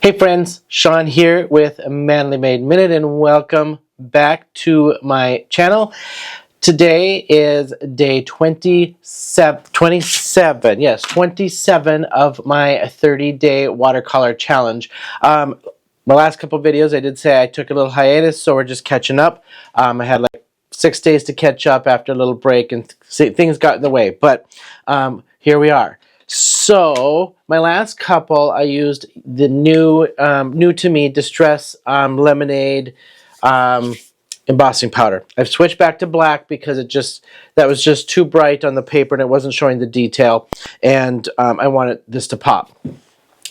Hey friends, Shawn here with Manly Made Minute and welcome back to my channel. Today is day 27 of my 30-day watercolor challenge. My last couple videos I did say I took a little hiatus, so we're just catching up. I had like 6 days to catch up after a little break and things got in the way, but here we are. So my last couple, I used the new to me Distress Lemonade embossing powder. I've switched back to black because that was just too bright on the paper and it wasn't showing the detail, and I wanted this to pop.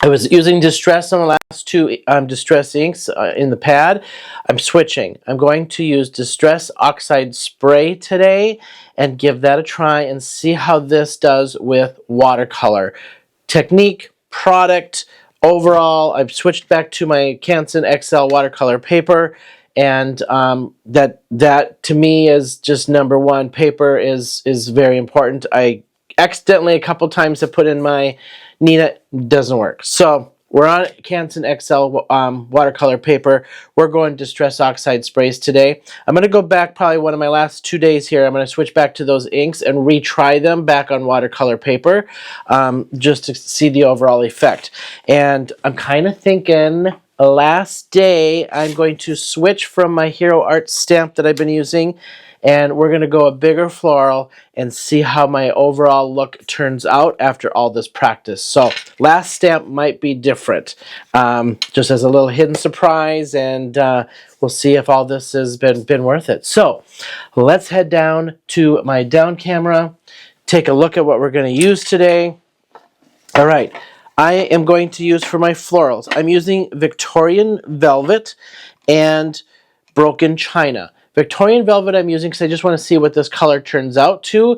I was using Distress on the last two Distress inks in the pad. I'm switching. I'm going to use Distress Oxide Spray today and give that a try and see how this does with watercolor. Technique, product, overall, I've switched back to my Canson XL watercolor paper, and that to me is just number one. Paper is very important. I accidentally a couple times have put in my Nina, doesn't work. So we're on Canson XL watercolor paper. We're going Distress Oxide Sprays today. I'm going to go back probably one of my last 2 days here. I'm going to switch back to those inks and retry them back on watercolor paper just to see the overall effect. And I'm kind of thinking last day I'm going to switch from my Hero Art stamp that I've been using, and we're going to go a bigger floral and see how my overall look turns out after all this practice. So last stamp might be different, just as a little hidden surprise, and we'll see if all this has been worth it. So let's head down to my down camera, take a look at what we're going to use today. All right. I am going to use for my florals, I'm using Victorian Velvet and Broken China. Victorian Velvet I'm using because I just want to see what this color turns out to,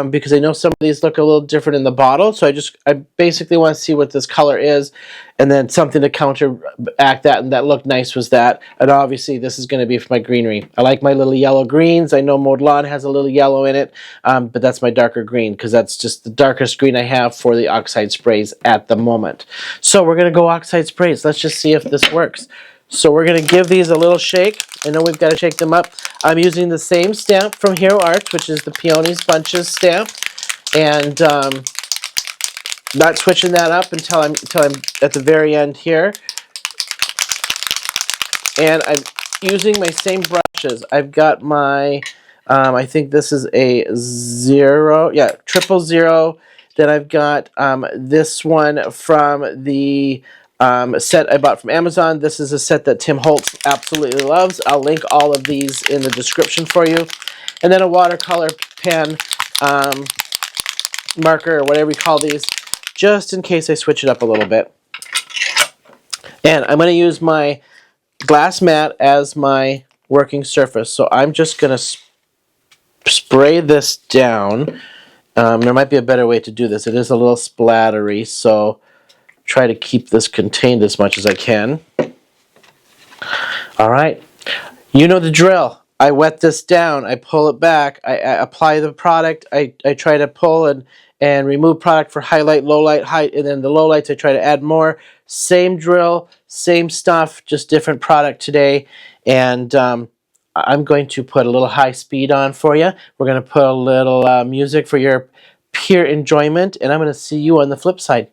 because I know some of these look a little different in the bottle, so I basically want to see what this color is, and then something to counteract that, and that looked nice was that. And obviously this is going to be for my greenery. I like my little yellow greens. I know Mode Lawn has a little yellow in it, but that's my darker green because that's just the darkest green I have for the oxide sprays at the moment. So we're going to go oxide sprays. Let's just see if this works. So we're going to give these a little shake. I know we've got to shake them up. I'm using the same stamp from Hero Art, which is the Peonies Bunches stamp, and not switching that up until I'm at the very end here. And I'm using my same brushes. I've got my, I think this is a 000. Then I've got this one from the set I bought from Amazon. This is a set that Tim Holtz absolutely loves. I'll link all of these in the description for you. And then a watercolor pen, marker, or whatever you call these, just in case I switch it up a little bit. And I'm going to use my glass mat as my working surface. So I'm just going to spray this down. There might be a better way to do this. It is a little splattery, so try to keep this contained as much as I can. All right, you know the drill. I wet this down, I pull it back, I apply the product, I try to pull and remove product for highlight, low light, height, and then the low lights I try to add more. Same drill, same stuff, just different product today. And I'm going to put a little high speed on for you. We're going to put a little music for your pure enjoyment, and I'm going to see you on the flip side.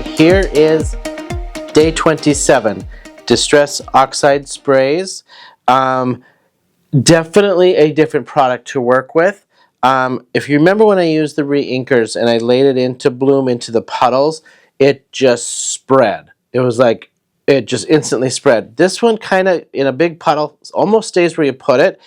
here is day 27, Distress Oxide Sprays. Definitely a different product to work with. If you remember when I used the re-inkers and I laid it into bloom into the puddles, it just spread. It was like, it just instantly spread. This one kind of, in a big puddle, almost stays where you put it,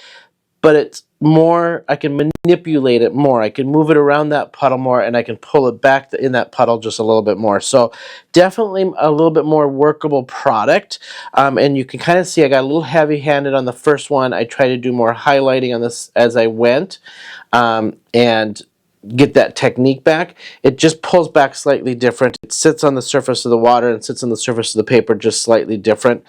but it's more, I can manipulate it more. I can move it around that puddle more, and I can pull it back in that puddle just a little bit more. So definitely a little bit more workable product. And you can kind of see I got a little heavy-handed on the first one. I tried to do more highlighting on this as I went, and get that technique back. It just pulls back slightly different. It sits on the surface of the water and sits on the surface of the paper just slightly different.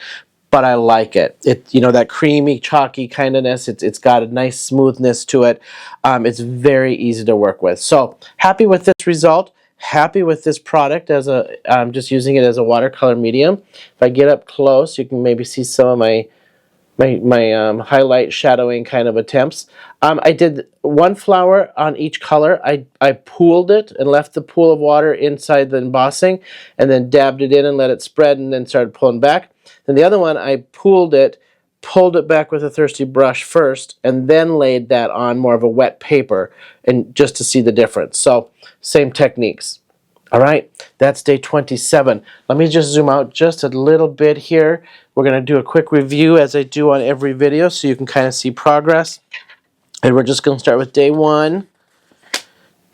But I like it. You know, that creamy, chalky kindness. It's got a nice smoothness to it. It's very easy to work with. So happy with this result. Happy with this product as I'm just using it as a watercolor medium. If I get up close, you can maybe see some of my highlight shadowing kind of attempts. I did one flower on each color. I pooled it and left the pool of water inside the embossing, and then dabbed it in and let it spread, and then started pulling back. Then the other one, I pooled it, pulled it back with a thirsty brush first, and then laid that on more of a wet paper, and just to see the difference. So same techniques. All right, that's day 27. Let me just zoom out just a little bit here. We're going to do a quick review as I do on every video so you can kind of see progress. And we're just going to start with day 1,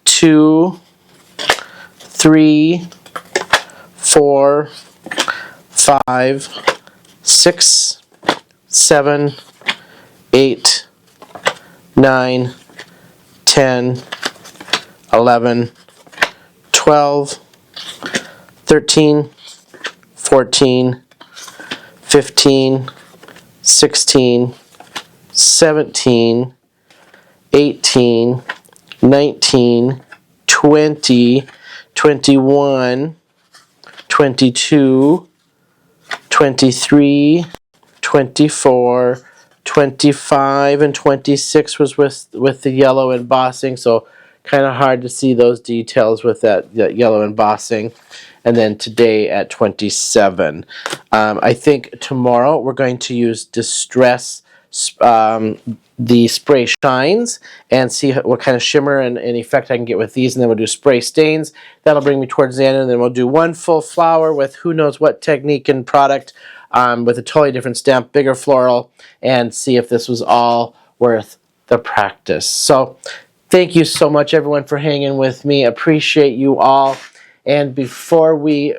2, 3, 4, 5, 6, 7, 8, 9, 10, 11, 12, 13, 14, 15, 16, 17, 18, 19, 20, 21, 22, 23, 24, 25, and 26 was with the yellow embossing, so kind of hard to see those details with that yellow embossing. And then today at 27. I think tomorrow we're going to use Distress, the spray shines, and see what kind of shimmer and effect I can get with these, and then we'll do spray stains. That'll bring me towards the end, and then we'll do one full flower with who knows what technique and product, with a totally different stamp, bigger floral, and see if this was all worth the practice. So thank you so much, everyone, for hanging with me. Appreciate you all. And before we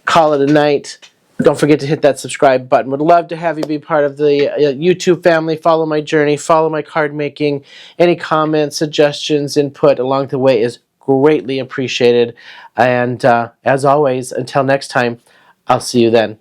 call it a night, don't forget to hit that subscribe button. Would love to have you be part of the YouTube family. Follow my journey. Follow my card making. Any comments, suggestions, input along the way is greatly appreciated. And as always, until next time, I'll see you then.